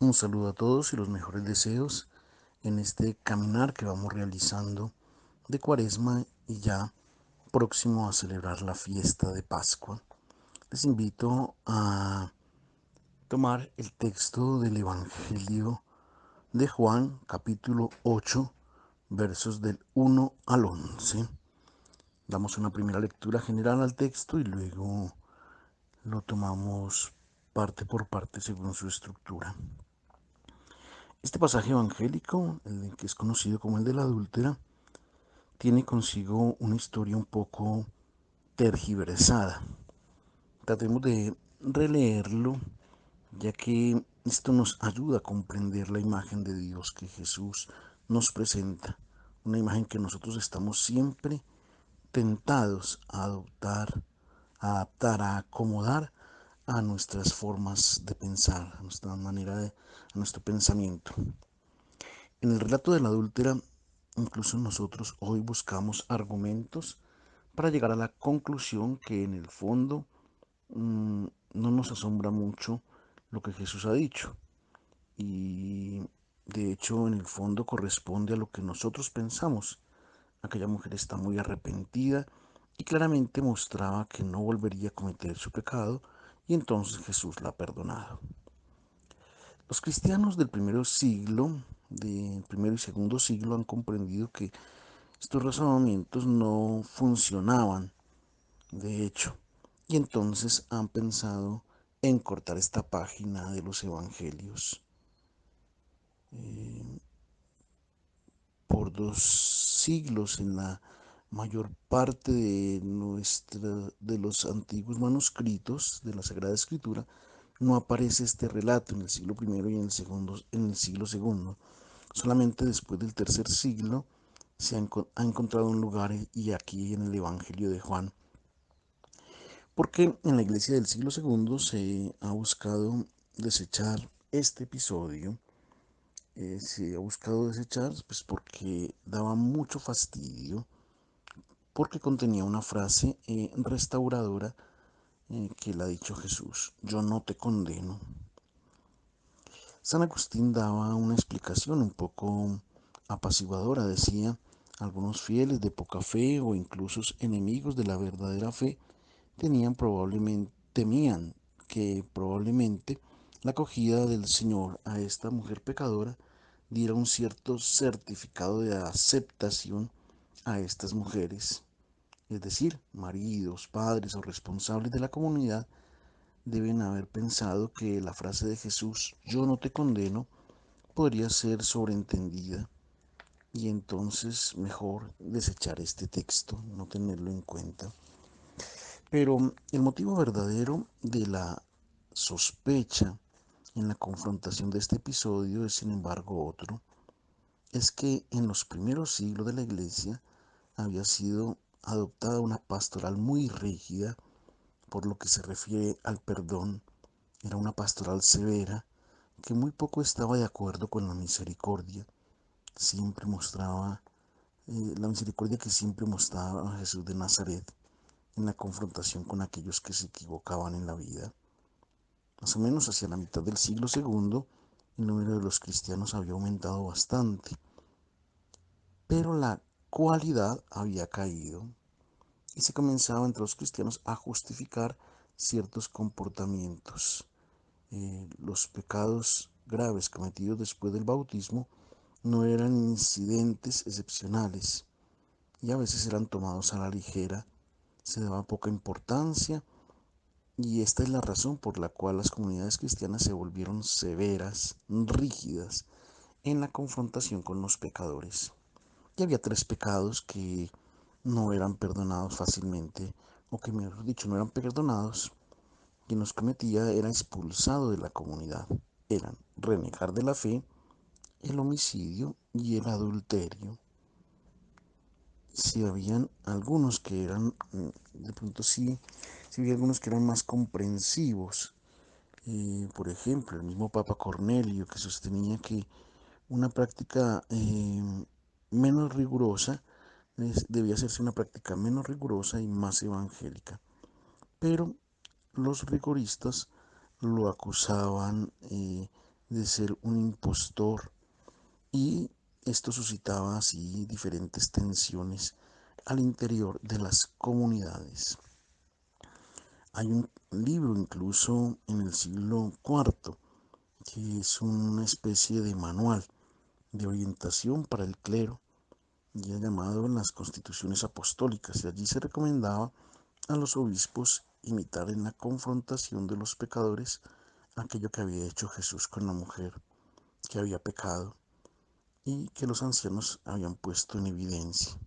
Un saludo a todos y los mejores deseos en este caminar que vamos realizando de Cuaresma y ya próximo a celebrar la fiesta de Pascua. Les invito a tomar el texto del Evangelio de Juan, capítulo 8, versos del 1 al 11. Damos una primera lectura general al texto y luego lo tomamos parte por parte según su estructura. Este pasaje evangélico, el que es conocido como el de la adúltera, tiene consigo una historia un poco tergiversada. Tratemos de releerlo, ya que esto nos ayuda a comprender la imagen de Dios que Jesús nos presenta, una imagen que nosotros estamos siempre tentados a adoptar, a adaptar, a acomodar a nuestras formas de pensar, a nuestra a nuestro pensamiento. En el relato de la adúltera, incluso nosotros hoy buscamos argumentos para llegar a la conclusión que en el fondo no nos asombra mucho lo que Jesús ha dicho. Y de hecho en el fondo corresponde a lo que nosotros pensamos. Aquella mujer está muy arrepentida y claramente mostraba que no volvería a cometer su pecado y entonces Jesús la ha perdonado. Los cristianos del primero y segundo siglo han comprendido que estos razonamientos no funcionaban, de hecho, y entonces han pensado en cortar esta página de los evangelios. Por 2 siglos en la mayor parte de los antiguos manuscritos de la Sagrada Escritura no aparece este relato en el siglo primero y en el siglo segundo. Solamente después del tercer siglo ha encontrado un lugar y aquí en el Evangelio de Juan. Porque en la iglesia del siglo segundo se ha buscado desechar este episodio. Se ha buscado desechar pues porque daba mucho fastidio, porque contenía una frase restauradora que le ha dicho Jesús: yo no te condeno. San Agustín daba una explicación un poco apaciguadora. Decía: algunos fieles de poca fe o incluso enemigos de la verdadera fe temían que probablemente la acogida del Señor a esta mujer pecadora diera un cierto certificado de aceptación a estas mujeres. Es decir, maridos, padres o responsables de la comunidad deben haber pensado que la frase de Jesús, yo no te condeno, podría ser sobreentendida y entonces mejor desechar este texto, no tenerlo en cuenta. Pero el motivo verdadero de la sospecha en la confrontación de este episodio es sin embargo otro. Es que en los primeros siglos de la Iglesia había sido adoptada una pastoral muy rígida por lo que se refiere al perdón. Era una pastoral severa que muy poco estaba de acuerdo con la misericordia. Siempre mostraba la misericordia que siempre mostraba Jesús de Nazaret en la confrontación con aquellos que se equivocaban en la vida. Más o menos hacia la mitad del siglo segundo, el número de los cristianos había aumentado bastante, pero la cualidad había caído y se comenzaba entre los cristianos a justificar ciertos comportamientos. Los pecados graves cometidos después del bautismo no eran incidentes excepcionales y a veces eran tomados a la ligera, se daba poca importancia. Y esta es la razón por la cual las comunidades cristianas se volvieron severas, rígidas, en la confrontación con los pecadores. Y había 3 pecados que no eran perdonados fácilmente, o que mejor dicho, no eran perdonados. Quien los cometía era expulsado de la comunidad. Eran renegar de la fe, el homicidio y el adulterio. Si habían algunos que eran, de pronto sí, si había algunos que eran más comprensivos. Por ejemplo, el mismo Papa Cornelio, que sostenía que una práctica menos rigurosa debía hacerse una práctica menos rigurosa y más evangélica. Pero los rigoristas lo acusaban de ser un impostor, y esto suscitaba así diferentes tensiones al interior de las comunidades. Hay un libro incluso en el siglo IV que es una especie de manual de orientación para el clero, ya llamado las Constituciones Apostólicas, y allí se recomendaba a los obispos imitar en la confrontación de los pecadores aquello que había hecho Jesús con la mujer que había pecado y que los ancianos habían puesto en evidencia.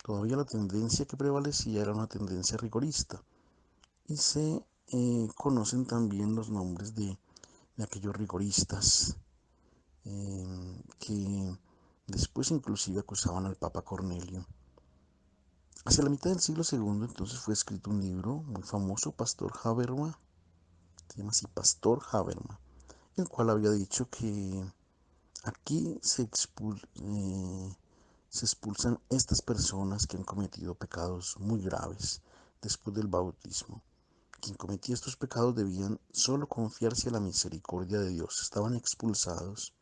Todavía la tendencia que prevalecía era una tendencia rigorista, y se conocen también los nombres de aquellos rigoristas que después inclusive acusaban al Papa Cornelio. Hacia la mitad del siglo segundo entonces fue escrito un libro muy famoso, Pastor Haberma, se llama así Pastor Haberma, el cual había dicho que aquí se expulsan estas personas que han cometido pecados muy graves después del bautismo. Quien cometía estos pecados debían solo confiarse a la misericordia de Dios. Estaban expulsados.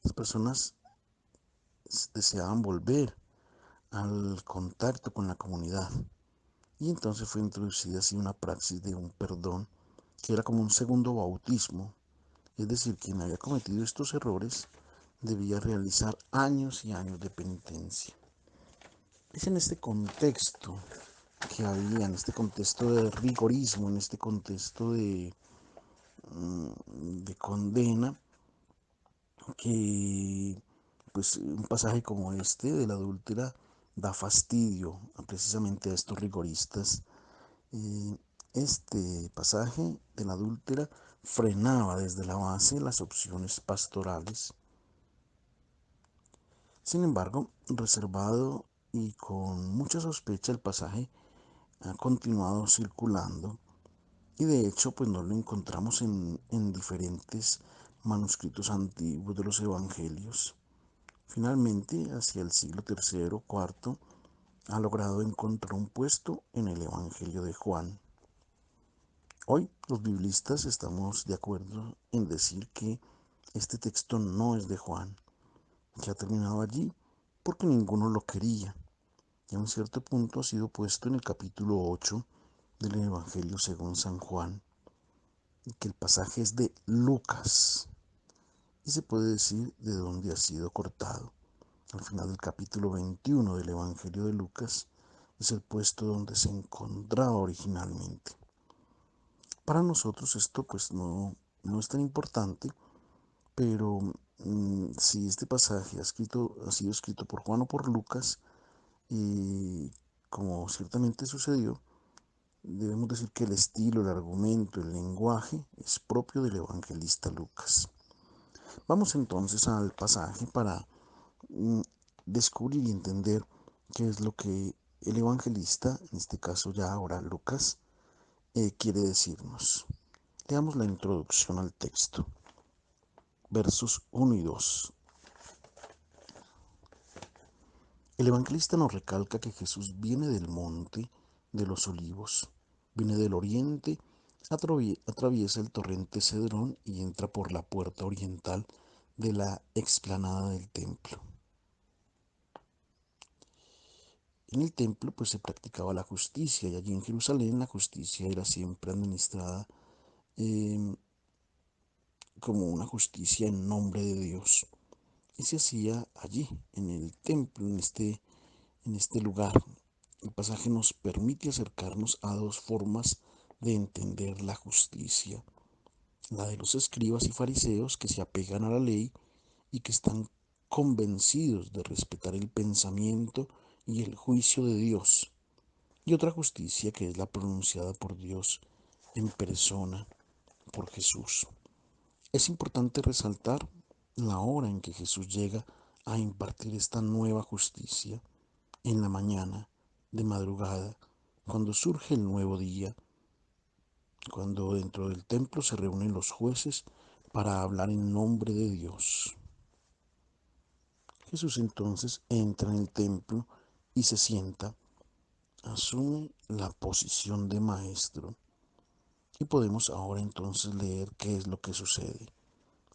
Las personas deseaban volver al contacto con la comunidad. Y entonces fue introducida así una praxis de un perdón que era como un segundo bautismo. Es decir, quien había cometido estos errores debía realizar años y años de penitencia. Es en este contexto que había, en este contexto de rigorismo, en este contexto de condena, que pues un pasaje como este de la adúltera da fastidio precisamente a estos rigoristas. Eh, este pasaje de la adúltera frenaba desde la base las opciones pastorales. Sin embargo, reservado y con mucha sospecha, el pasaje ha continuado circulando, y de hecho pues no lo encontramos en diferentes manuscritos antiguos de los evangelios. Finalmente, hacia el siglo III o IV, ha logrado encontrar un puesto en el Evangelio de Juan. Hoy los biblistas estamos de acuerdo en decir que este texto no es de Juan, que ha terminado allí porque ninguno lo quería, y a un cierto punto ha sido puesto en el capítulo 8 del Evangelio según San Juan, y que el pasaje es de Lucas, y se puede decir de dónde ha sido cortado. Al final del capítulo 21 del Evangelio de Lucas es el puesto donde se encontraba originalmente. Para nosotros esto pues no es tan importante, pero si este pasaje ha sido escrito por Juan o por Lucas, y como ciertamente sucedió, debemos decir que el estilo, el argumento, el lenguaje es propio del evangelista Lucas. Vamos entonces al pasaje para mm, descubrir y entender qué es lo que el evangelista, en este caso ya ahora Lucas, quiere decirnos. Leamos la introducción al texto, versos 1 y 2. El evangelista nos recalca que Jesús viene del monte de los olivos, viene del oriente, atraviesa el torrente Cedrón y entra por la puerta oriental de la explanada del templo. En el templo pues se practicaba la justicia, y allí en Jerusalén la justicia era siempre administrada eh, como una justicia en nombre de Dios, y se hacía allí en el templo, en este lugar. El pasaje nos permite acercarnos a dos formas de entender la justicia: la de los escribas y fariseos que se apegan a la ley y que están convencidos de respetar el pensamiento y el juicio de Dios, y otra justicia que es la pronunciada por Dios en persona, por Jesús. Es importante resaltar la hora en que Jesús llega a impartir esta nueva justicia: en la mañana, de madrugada, cuando surge el nuevo día, cuando dentro del templo se reúnen los jueces para hablar en nombre de Dios. Jesús entonces entra en el templo y se sienta, asume la posición de maestro, y podemos ahora entonces leer qué es lo que sucede.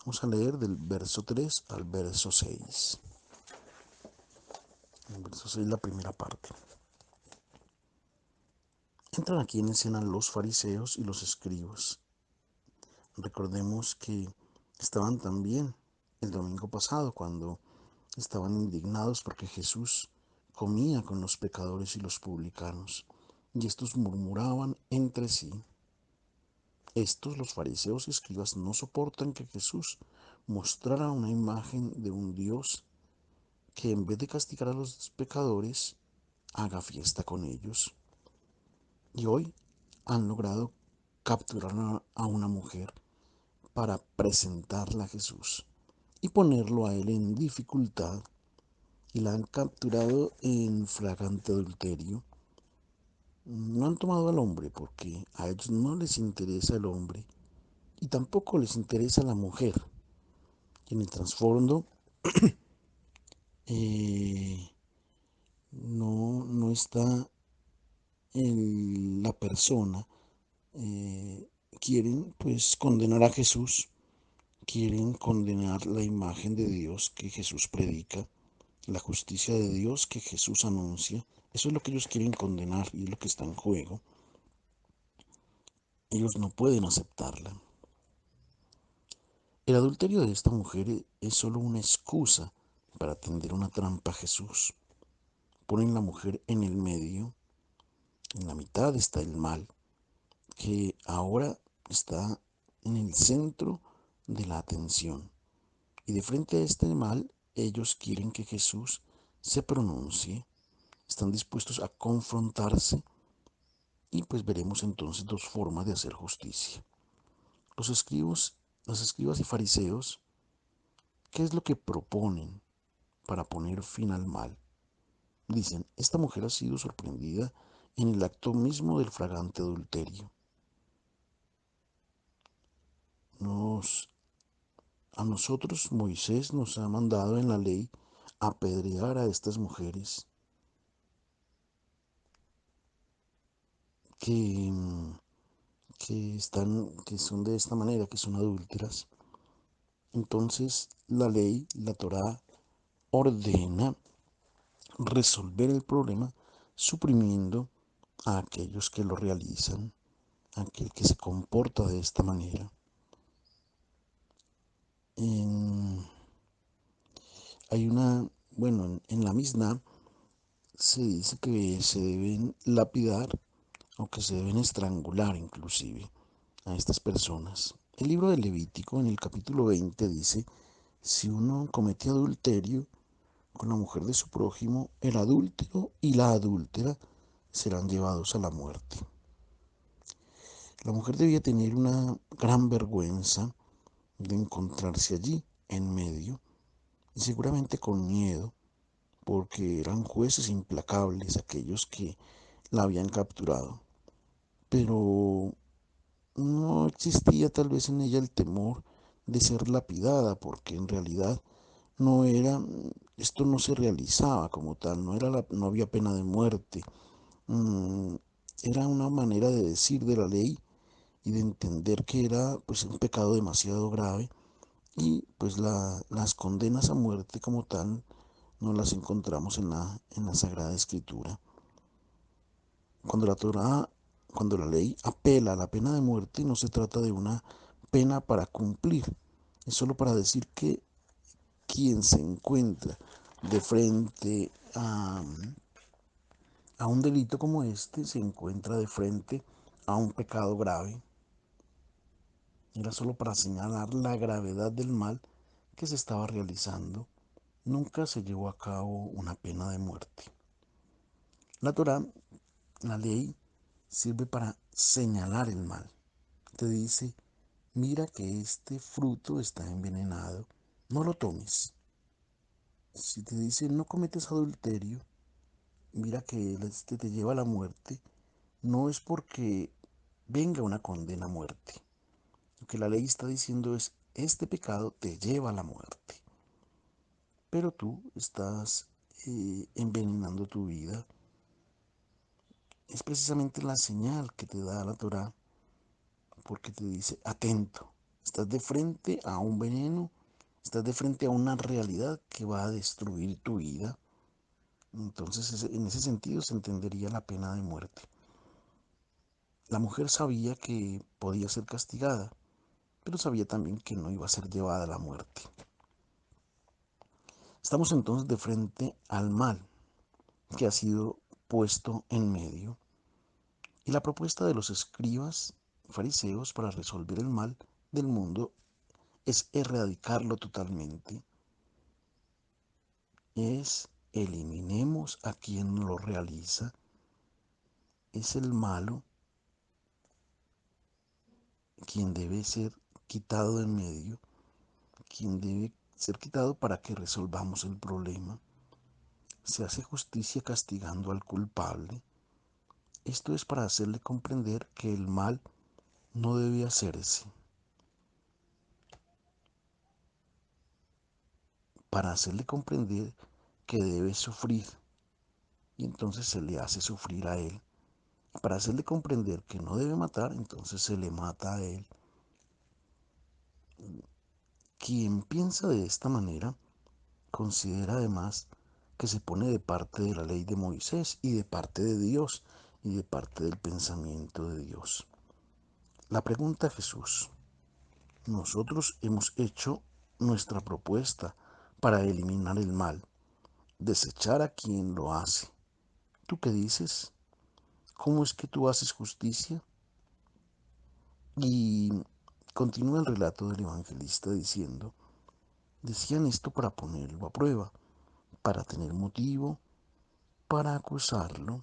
Vamos a leer del verso 3 al verso 6. El verso 6, la primera parte. Entran aquí en escena los fariseos y los escribas. Recordemos que estaban también el domingo pasado cuando estaban indignados porque Jesús comía con los pecadores y los publicanos, y estos murmuraban entre sí. Estos, los fariseos y escribas, no soportan que Jesús mostrara una imagen de un Dios que en vez de castigar a los pecadores, haga fiesta con ellos. Y hoy han logrado capturar a una mujer para presentarla a Jesús y ponerlo a él en dificultad, y la han capturado en flagrante adulterio. No han tomado al hombre porque a ellos no les interesa el hombre y tampoco les interesa la mujer. Y en el trasfondo eh, no está la persona. Quieren pues condenar a Jesús, quieren condenar la imagen de Dios que Jesús predica, la justicia de Dios que Jesús anuncia. Eso es lo que ellos quieren condenar y es lo que está en juego. Ellos no pueden aceptarla. El adulterio de esta mujer es solo una excusa para tender una trampa a Jesús. Ponen la mujer en el medio, en la mitad está el mal, que ahora está en el centro de la atención. Y de frente a este mal, ellos quieren que Jesús se pronuncie, están dispuestos a confrontarse, y pues veremos entonces dos formas de hacer justicia. Los escribas y fariseos, ¿qué es lo que proponen para poner fin al mal? Dicen, esta mujer ha sido sorprendida en el acto mismo del flagrante adulterio. Nos, a nosotros Moisés nos ha mandado en la ley apedrear a estas mujeres que, que son de esta manera, que son adúlteras. Entonces la ley, la Torá, ordena resolver el problema suprimiendo a aquellos que lo realizan, a aquel que se comporta de esta manera. En, hay una, bueno, en la Misná se dice que se deben lapidar o que se deben estrangular inclusive a estas personas. El libro de Levítico en el capítulo 20 dice, si uno comete adulterio con la mujer de su prójimo, el adúltero y la adúltera serán llevados a la muerte. La mujer debía tener una gran vergüenza de encontrarse allí, en medio, y seguramente con miedo, porque eran jueces implacables aquellos que la habían capturado. Pero no existía tal vez en ella el temor de ser lapidada, porque en realidad no era, esto no se realizaba como tal, no había pena de muerte. Mm, Era una manera de decir de la ley y de entender que era pues un pecado demasiado grave, y pues las condenas a muerte como tal no las encontramos en la Sagrada Escritura. Cuando la Torá, cuando la ley apela a la pena de muerte, no se trata de una pena para cumplir, es solo para decir que quien se encuentra de frente a un delito como este se encuentra de frente a un pecado grave. Era solo para señalar la gravedad del mal que se estaba realizando. Nunca se llevó a cabo una pena de muerte. La Torá, la ley, sirve para señalar el mal. Te dice, mira que este fruto está envenenado, no lo tomes. Si te dice, no cometes adulterio, mira que este te lleva a la muerte, no es porque venga una condena a muerte. Lo que la ley está diciendo es, este pecado te lleva a la muerte, pero tú estás envenenando tu vida. Es precisamente la señal que te da la Torá, porque te dice, atento. Estás de frente a un veneno, estás de frente a una realidad que va a destruir tu vida. Entonces, en ese sentido se entendería la pena de muerte. La mujer sabía que podía ser castigada, pero sabía también que no iba a ser llevada a la muerte. Estamos entonces de frente al mal que ha sido puesto en medio. Y la propuesta de los escribas fariseos para resolver el mal del mundo es erradicarlo totalmente. Es eliminemos a quien lo realiza. Es el malo quien debe ser quitado de en medio, quien debe ser quitado para que resolvamos el problema. Se hace justicia castigando al culpable. Esto es para hacerle comprender que el mal no debe hacerse, para hacerle comprender que debe sufrir, y entonces se le hace sufrir a él. Para hacerle comprender que no debe matar, entonces se le mata a él. Quien piensa de esta manera considera además que se pone de parte de la ley de Moisés y de parte de Dios y de parte del pensamiento de Dios. La pregunta a Jesús: nosotros hemos hecho nuestra propuesta para eliminar el mal, desechar a quien lo hace. ¿Tú qué dices? ¿Cómo es que tú haces justicia? Y continúa el relato del evangelista diciendo: decían esto para ponerlo a prueba, para tener motivo, para acusarlo.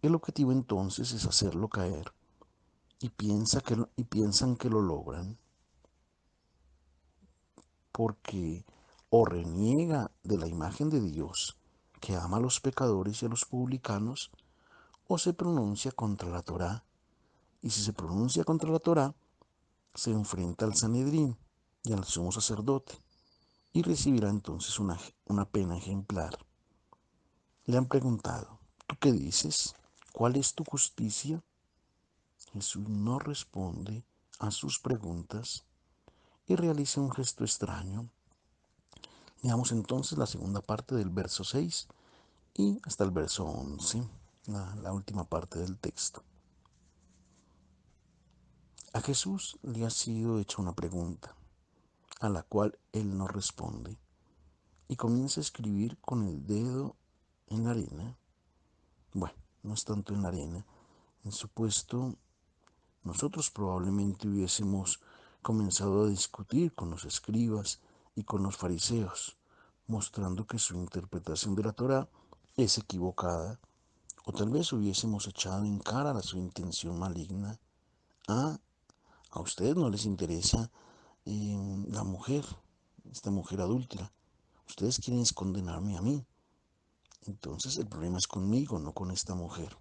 El objetivo entonces es hacerlo caer y piensan que lo logran porque o reniega de la imagen de Dios que ama a los pecadores y a los publicanos, o se pronuncia contra la Torá. Y si se pronuncia contra la Torá, se enfrenta al Sanedrín y al sumo sacerdote y recibirá entonces una pena ejemplar. Le han preguntado: ¿tú qué dices? ¿Cuál es tu justicia? Jesús no responde a sus preguntas y realiza un gesto extraño. Leamos entonces la segunda parte del verso 6 y hasta el verso 11, la última parte del texto. A Jesús le ha sido hecha una pregunta, a la cual él no responde, y comienza a escribir con el dedo en la arena. Bueno, no es tanto en la arena. En su puesto, nosotros probablemente hubiésemos comenzado a discutir con los escribas y con los fariseos, mostrando que su interpretación de la Torá es equivocada, o tal vez hubiésemos echado en cara su intención maligna. Ah, a ustedes no les interesa la mujer, esta mujer adúltera. Ustedes quieren condenarme a mí. Entonces el problema es conmigo, no con esta mujer.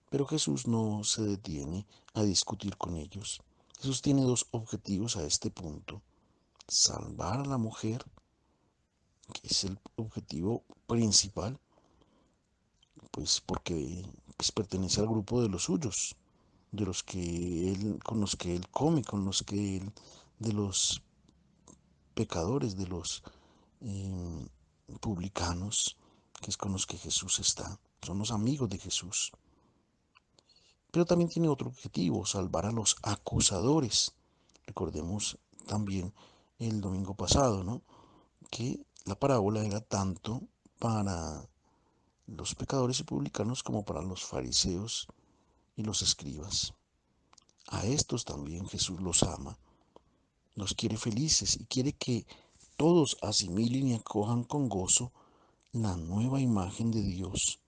Pero Jesús no se detiene a discutir con ellos. Jesús tiene dos objetivos a este punto: salvar a la mujer, que es el objetivo principal, pues porque pues, pertenece al grupo de los suyos, de los que él, con los que él come, con los que él, de los pecadores, de los eh, publicanos, que es con los que Jesús está. Son los amigos de Jesús. Pero también tiene otro objetivo: salvar a los acusadores. Recordemos también el domingo pasado, ¿no?, que la parábola era tanto para los pecadores y publicanos como para los fariseos y los escribas. A estos también Jesús los ama, los quiere felices y quiere que todos asimilen y acojan con gozo la nueva imagen de Dios,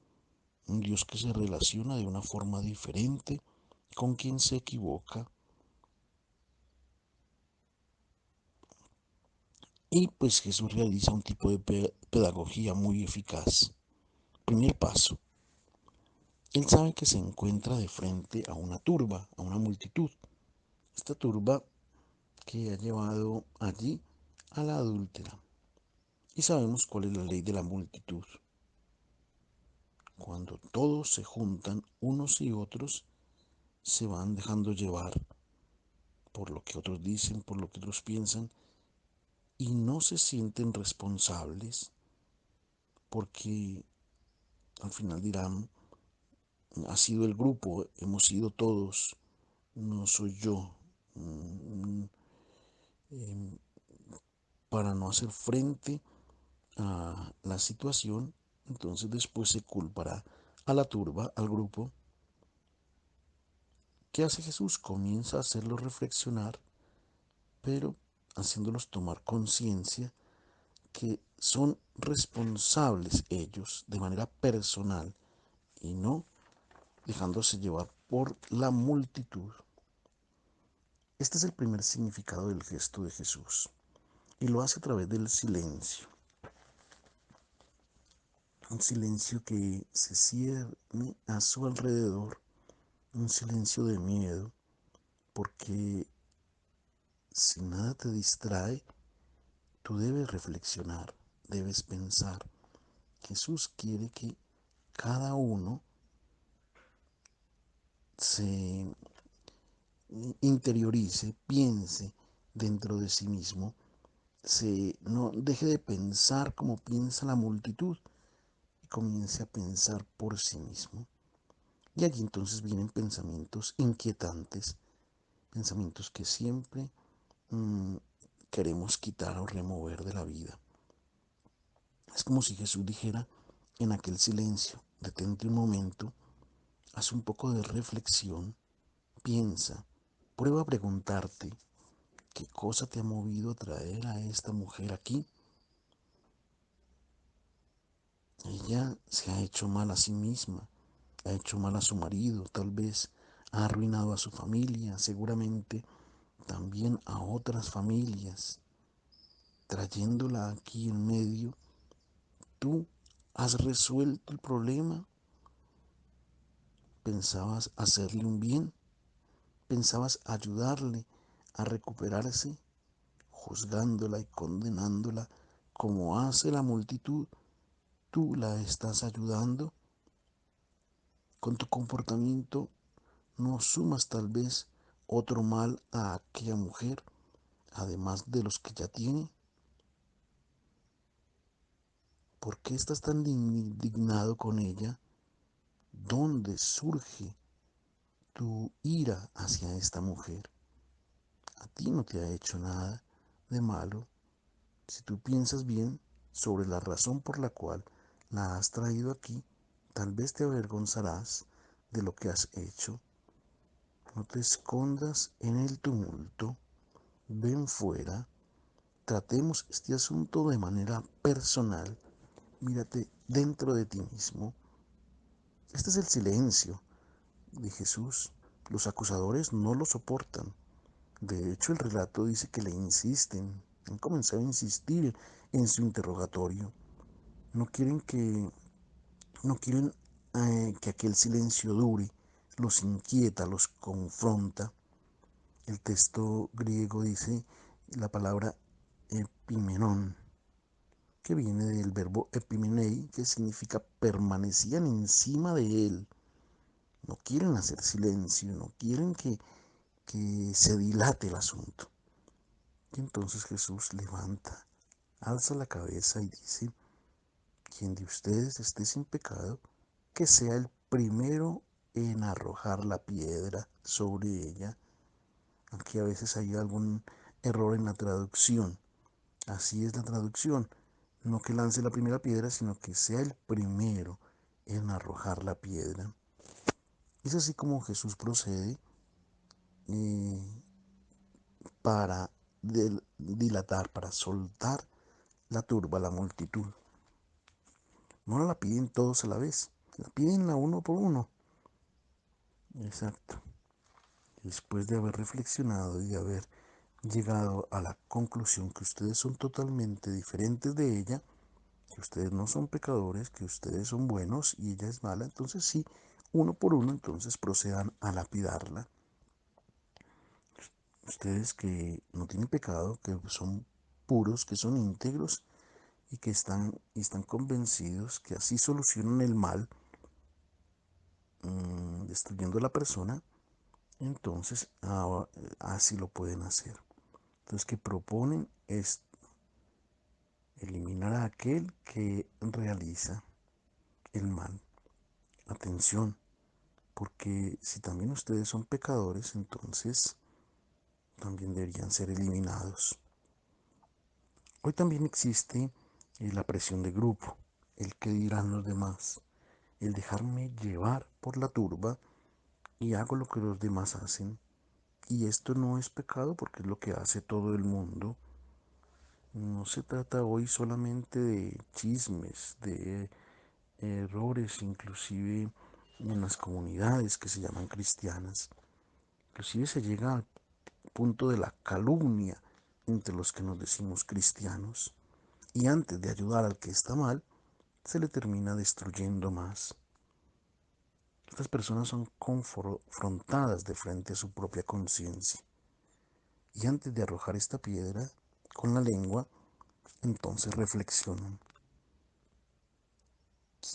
un Dios que se relaciona de una forma diferente con quien se equivoca. Y pues Jesús realiza un tipo de pedagogía muy eficaz. Primer paso: él sabe que se encuentra de frente a una turba, a una multitud. Esta turba que ha llevado allí a la adúltera. Y sabemos cuál es la ley de la multitud. Cuando todos se juntan, unos y otros se van dejando llevar por lo que otros dicen, por lo que otros piensan, y no se sienten responsables porque al final dirán, ha sido el grupo, hemos sido todos, no soy yo. Mm, em, para no hacer frente a la situación, entonces después se culpará a la turba, al grupo. ¿Qué hace Jesús? Comienza a hacerlos reflexionar, pero haciéndolos tomar conciencia que son responsables ellos de manera personal y no dejándose llevar por la multitud. Este es el primer significado del gesto de Jesús y lo hace a través del silencio. Un silencio que se cierne a su alrededor, un silencio de miedo, porque si nada te distrae, tú debes reflexionar, debes pensar. Jesús quiere que cada uno se interiorice, piense dentro de sí mismo, no deje de pensar como piensa la multitud y comience a pensar por sí mismo. Y allí entonces vienen pensamientos inquietantes, pensamientos que siempre queremos quitar o remover de la vida. Es como si Jesús dijera en aquel silencio, detente un momento, haz un poco de reflexión, piensa, prueba a preguntarte qué cosa te ha movido a traer a esta mujer aquí. Ella se ha hecho mal a sí misma, ha hecho mal a su marido, tal vez ha arruinado a su familia, seguramente también a otras familias. Trayéndola aquí en medio, tú has resuelto el problema, pensabas hacerle un bien, pensabas ayudarle a recuperarse, juzgándola y condenándola como hace la multitud. Tú la estás ayudando. Con tu comportamiento no sumas tal vez otro mal a aquella mujer, además de los que ya tiene. ¿Por qué estás tan indignado con ella? ¿Dónde surge tu ira hacia esta mujer? A ti no te ha hecho nada de malo. Si tú piensas bien sobre la razón por la cual la has traído aquí, tal vez te avergonzarás de lo que has hecho. No te escondas en el tumulto, ven fuera, tratemos este asunto de manera personal, mírate dentro de ti mismo. Este es el silencio de Jesús. Los acusadores no lo soportan. De hecho, el relato dice que le insisten, han comenzado a insistir en su interrogatorio. No quieren que, no quieren que aquel silencio dure, los inquieta, los confronta. El texto griego dice la palabra epimenón, que viene del verbo epimenei, que significa permanecían encima de él. No quieren hacer silencio, no quieren que se dilate el asunto. Y entonces Jesús levanta, alza la cabeza y dice, quien de ustedes esté sin pecado, que sea el primero en arrojar la piedra sobre ella. Aquí a veces hay algún error en la traducción. Así es la traducción. No que lance la primera piedra, sino que sea el primero en arrojar la piedra. Es así como Jesús procede eh, para dilatar, para soltar la turba, la multitud. No la piden todos a la vez, la piden a uno por uno. Exacto. Después de haber reflexionado y de haber llegado a la conclusión que ustedes son totalmente diferentes de ella, que ustedes no son pecadores, que ustedes son buenos y ella es mala, entonces sí, uno por uno, entonces procedan a lapidarla. Ustedes que no tienen pecado, que son puros, que son íntegros y que están convencidos que así solucionan el mal, destruyendo a la persona, Entonces, así lo pueden hacer. Entonces, que proponen es eliminar a aquel que realiza el mal. Atención, porque si también ustedes son pecadores, entonces también deberían ser eliminados. Hoy también existe la presión de grupo, el que dirán los demás, el dejarme llevar por la turba y hago lo que los demás hacen. Y esto no es pecado porque es lo que hace todo el mundo. No se trata hoy solamente de chismes, de errores, inclusive en las comunidades que se llaman cristianas. Inclusive se llega al punto de la calumnia entre los que nos decimos cristianos. Y antes de ayudar al que está mal, se le termina destruyendo más. Estas personas son confrontadas de frente a su propia conciencia. Y antes de arrojar esta piedra con la lengua, entonces reflexionan.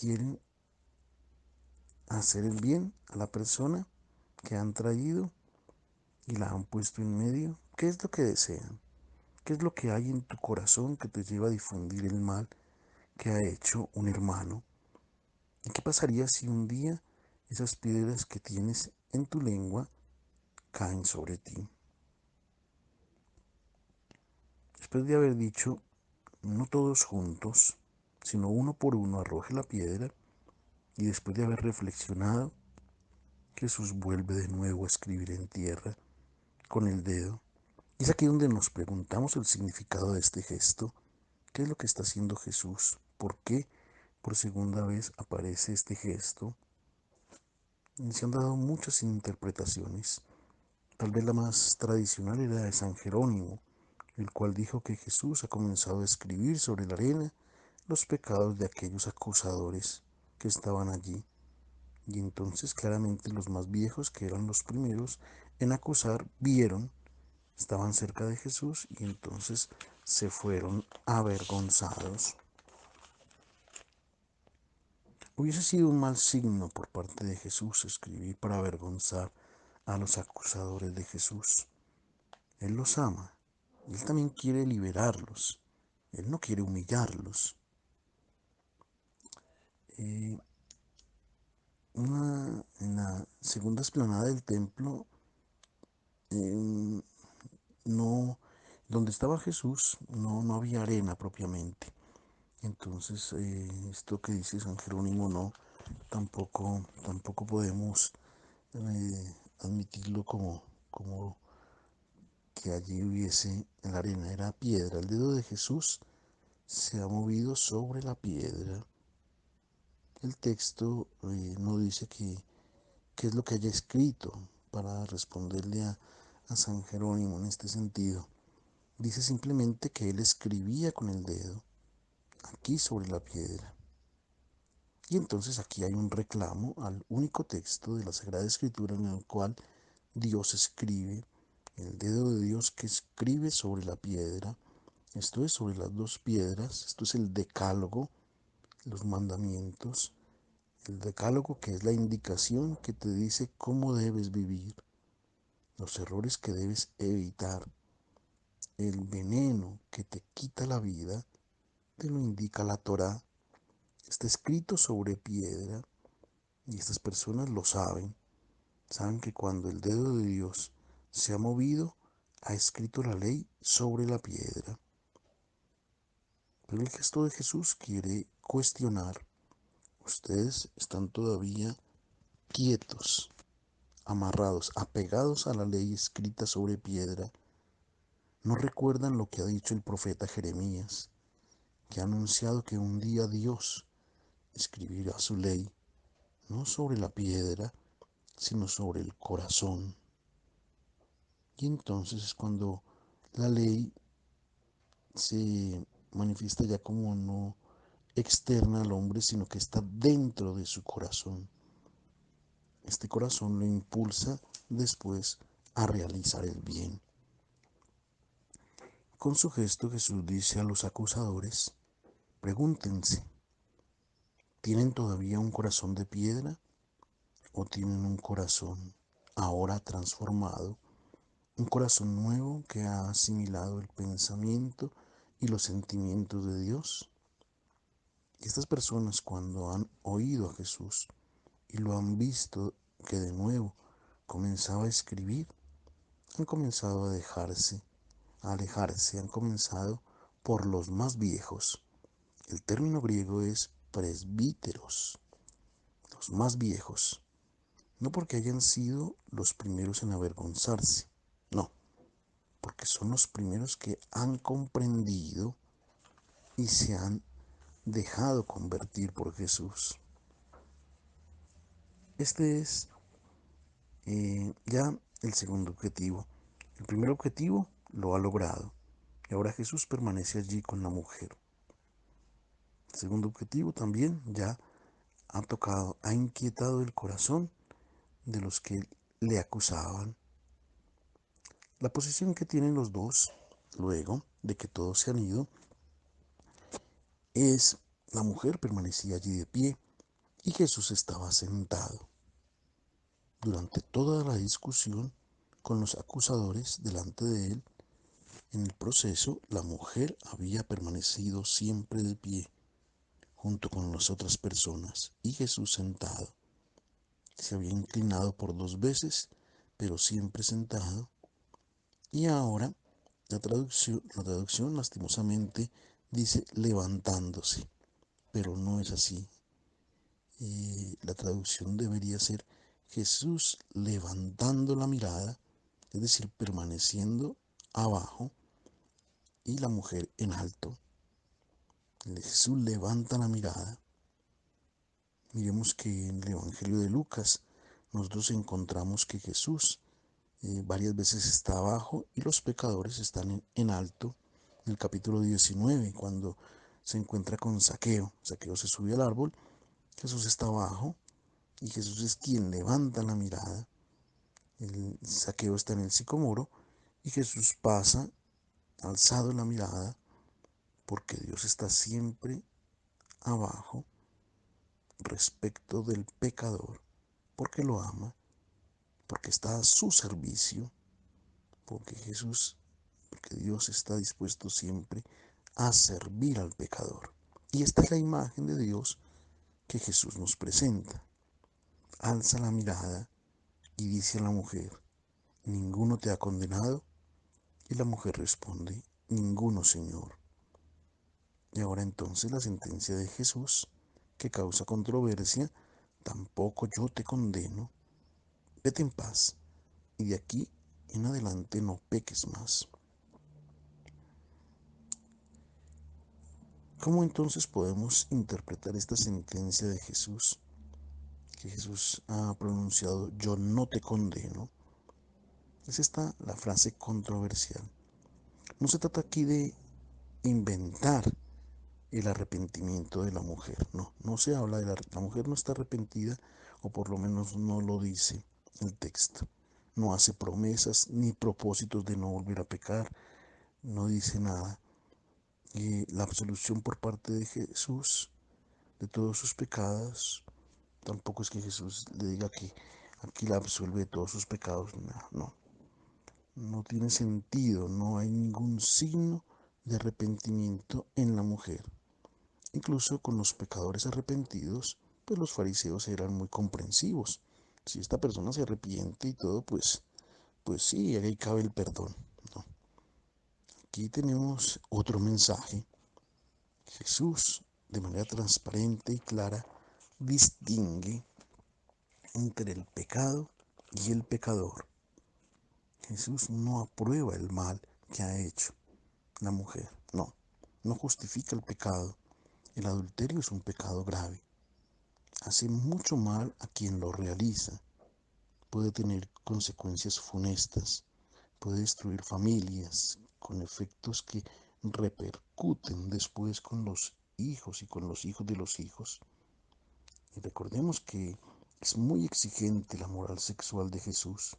Quieren hacer el bien a la persona que han traído y la han puesto en medio. ¿Qué es lo que desean? ¿Qué es lo que hay en tu corazón que te lleva a difundir el mal que ha hecho un hermano? ¿Y qué pasaría si un día esas piedras que tienes en tu lengua caen sobre ti? Después de haber dicho, no todos juntos, sino uno por uno arroje la piedra, y después de haber reflexionado, Jesús vuelve de nuevo a escribir en tierra con el dedo. Y es aquí donde nos preguntamos el significado de este gesto. ¿Qué es lo que está haciendo Jesús? ¿Por qué por segunda vez aparece este gesto? Y se han dado muchas interpretaciones. Tal vez la más tradicional era de San Jerónimo, el cual dijo que Jesús ha comenzado a escribir sobre la arena los pecados de aquellos acusadores que estaban allí. Y entonces claramente los más viejos, que eran los primeros en acusar, vieron, estaban cerca de Jesús y entonces se fueron avergonzados. Hubiese sido un mal signo por parte de Jesús escribir para avergonzar a los acusadores de Jesús. Él los ama y Él también quiere liberarlos. Él no quiere humillarlos. Eh, en la segunda explanada del templo, eh, no, donde estaba Jesús, no había arena propiamente. Entonces, esto que dice San Jerónimo tampoco podemos admitirlo como que allí hubiese la arena, era piedra. El dedo de Jesús se ha movido sobre la piedra. El texto no dice qué es lo que haya escrito para responderle a San Jerónimo en este sentido. Dice simplemente que él escribía con el dedo aquí sobre la piedra. Y entonces aquí hay un reclamo al único texto de la Sagrada Escritura en el cual Dios escribe, el dedo de Dios que escribe sobre la piedra. Esto es sobre las dos piedras, esto es el decálogo, los mandamientos. El decálogo, que es la indicación que te dice cómo debes vivir, los errores que debes evitar, el veneno que te quita la vida, te lo indica la Torá. Está escrito sobre piedra y estas personas lo saben. Saben que cuando el dedo de Dios se ha movido, ha escrito la ley sobre la piedra. Pero el gesto de Jesús quiere cuestionar. Ustedes están todavía quietos, amarrados, apegados a la ley escrita sobre piedra. No recuerdan lo que ha dicho el profeta Jeremías, que ha anunciado que un día Dios escribirá su ley, no sobre la piedra, sino sobre el corazón. Y entonces es cuando la ley se manifiesta ya como no externa al hombre, sino que está dentro de su corazón. Este corazón lo impulsa después a realizar el bien. Con su gesto Jesús dice a los acusadores, pregúntense, ¿tienen todavía un corazón de piedra o tienen un corazón ahora transformado, un corazón nuevo que ha asimilado el pensamiento y los sentimientos de Dios. Y estas personas, cuando han oído a Jesús y lo han visto que de nuevo comenzaba a escribir, han comenzado a alejarse, han comenzado por los más viejos. El término griego es presbíteros, los más viejos, no porque hayan sido los primeros en avergonzarse, no, porque son los primeros que han comprendido y se han dejado convertir por Jesús. Este es ya el segundo objetivo. El primer objetivo lo ha logrado y ahora Jesús permanece allí con la mujer. El segundo objetivo también ya ha tocado, ha inquietado el corazón de los que le acusaban. La posición que tienen los dos, luego de que todos se han ido, es: la mujer permanecía allí de pie y Jesús estaba sentado. Durante toda la discusión con los acusadores delante de él, en el proceso, la mujer había permanecido siempre de pie, junto con las otras personas, y Jesús sentado. Se había inclinado por 2 veces, pero siempre sentado. Y ahora la traducción lastimosamente dice levantándose, pero no es así. La traducción debería ser Jesús levantando la mirada, es decir, permaneciendo abajo, y la mujer en alto. Jesús levanta la mirada. Miremos que en el Evangelio de Lucas nosotros encontramos que Jesús varias veces está abajo y los pecadores están en alto. En el capítulo 19, cuando se encuentra con Zaqueo, Zaqueo se sube al árbol, Jesús está abajo y Jesús es quien levanta la mirada. El Zaqueo está en el sicomoro y Jesús pasa alzado la mirada, porque Dios está siempre abajo respecto del pecador, porque lo ama, porque está a su servicio, porque Dios está dispuesto siempre a servir al pecador. Y esta es la imagen de Dios que Jesús nos presenta. Alza la mirada y dice a la mujer: ¿ninguno te ha condenado? Y la mujer responde: ninguno, Señor. Y ahora entonces la sentencia de Jesús, que causa controversia: tampoco yo te condeno, vete en paz, y de aquí en adelante no peques más. ¿Cómo entonces podemos interpretar esta sentencia de Jesús? Que Jesús ha pronunciado: yo no te condeno. Es esta la frase controversial. No se trata aquí de inventar el arrepentimiento de la mujer. No, no se habla de la mujer no está arrepentida, o por lo menos no lo dice el texto. No hace promesas ni propósitos de no volver a pecar, no dice nada. Y la absolución por parte de Jesús de todos sus pecados, tampoco es que Jesús le diga que aquí la absuelve de todos sus pecados, no, no tiene sentido, no hay ningún signo de arrepentimiento en la mujer. Incluso con los pecadores arrepentidos, pues los fariseos eran muy comprensivos. Si esta persona se arrepiente y todo, pues sí, ahí cabe el perdón. No. Aquí tenemos otro mensaje. Jesús, de manera transparente y clara, distingue entre el pecado y el pecador. Jesús no aprueba el mal que ha hecho la mujer. No, no justifica el pecado. El adulterio es un pecado grave. Hace mucho mal a quien lo realiza. Puede tener consecuencias funestas. Puede destruir familias con efectos que repercuten después con los hijos y con los hijos de los hijos. Y recordemos que es muy exigente la moral sexual de Jesús.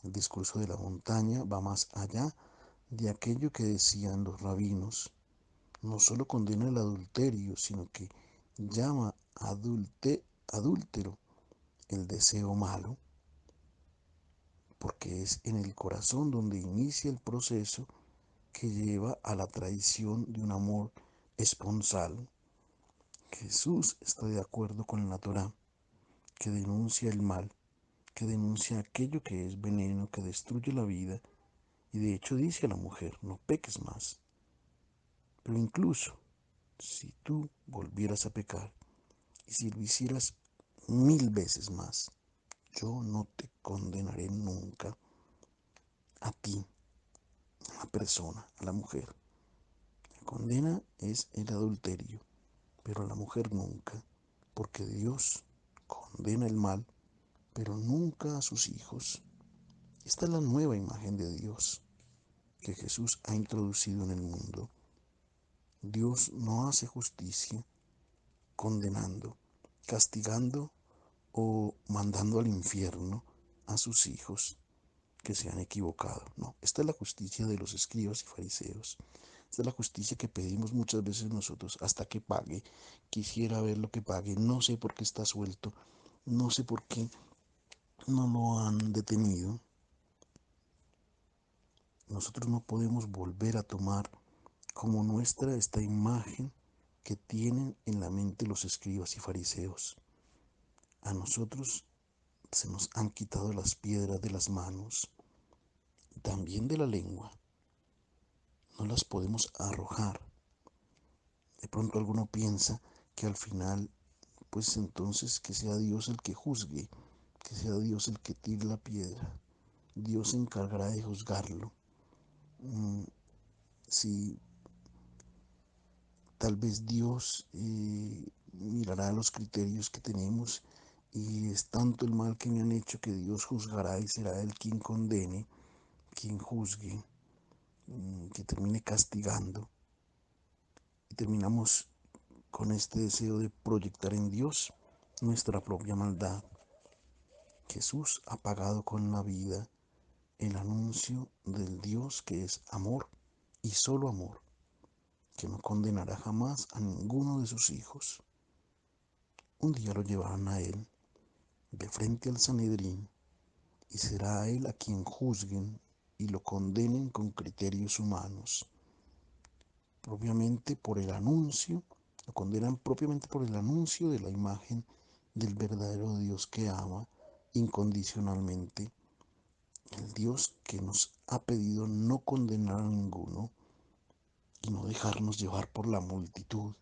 El discurso de la montaña va más allá de aquello que decían los rabinos. No solo condena el adulterio, sino que llama adúltero el deseo malo. porque es en el corazón donde inicia el proceso que lleva a la traición de un amor esponsal. Jesús está de acuerdo con la Torá, que denuncia el mal, que denuncia aquello que es veneno, que destruye la vida, y de hecho dice a la mujer, no peques más. Pero incluso si tú volvieras a pecar, y si lo hicieras 1000 veces más, yo no te condenaré nunca a ti, a la persona, a la mujer. La condena es el adulterio, pero a la mujer nunca, porque Dios condena el mal, pero nunca a sus hijos. Esta es la nueva imagen de Dios que Jesús ha introducido en el mundo. Dios no hace justicia condenando, castigando o mandando al infierno a sus hijos que se han equivocado. No, esta es la justicia de los escribas y fariseos. Esta es la justicia que pedimos muchas veces nosotros, hasta que pague. Quisiera ver lo que pague. No sé por qué está suelto. No sé por qué no lo han detenido. Nosotros no podemos volver a tomar como nuestra esta imagen que tienen en la mente los escribas y fariseos. A nosotros se nos han quitado las piedras de las manos, también de la lengua. No las podemos arrojar. De pronto alguno piensa que al final, pues entonces que sea Dios el que juzgue, que sea Dios el que tire la piedra. Dios se encargará de juzgarlo. Si tal vez Dios mirará los criterios que tenemos y es tanto el mal que me han hecho que Dios juzgará y será Él quien condene, quien juzgue, que termine castigando. Y terminamos con este deseo de proyectar en Dios nuestra propia maldad. Jesús ha pagado con la vida el anuncio del Dios que es amor y solo amor, que no condenará jamás a ninguno de sus hijos. Un día lo llevarán a él de frente al Sanedrín y será a él a quien juzguen y lo condenen con criterios humanos, propiamente por el anuncio, lo condenan propiamente por el anuncio de la imagen del verdadero Dios que ama incondicionalmente, el Dios que nos ha pedido no condenar a ninguno y no dejarnos llevar por la multitud,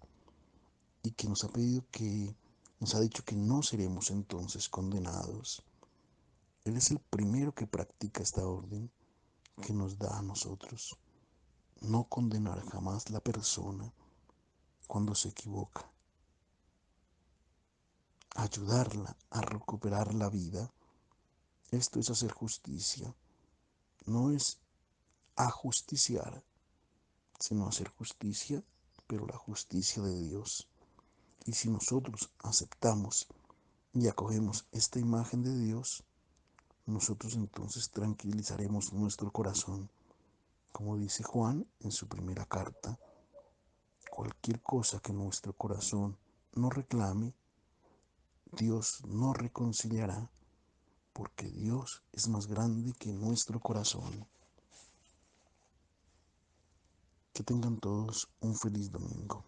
y que nos ha pedido que, nos ha dicho que no seremos entonces condenados. Él es el primero que practica esta orden que nos da a nosotros. No condenar jamás la persona cuando se equivoca. Ayudarla a recuperar la vida. Esto es hacer justicia. No es ajusticiar, sino hacer justicia, pero la justicia de Dios. Y si nosotros aceptamos y acogemos esta imagen de Dios, nosotros entonces tranquilizaremos nuestro corazón. Como dice Juan en su primera carta, cualquier cosa que nuestro corazón no reclame, Dios no reconciliará, porque Dios es más grande que nuestro corazón. Que tengan todos un feliz domingo.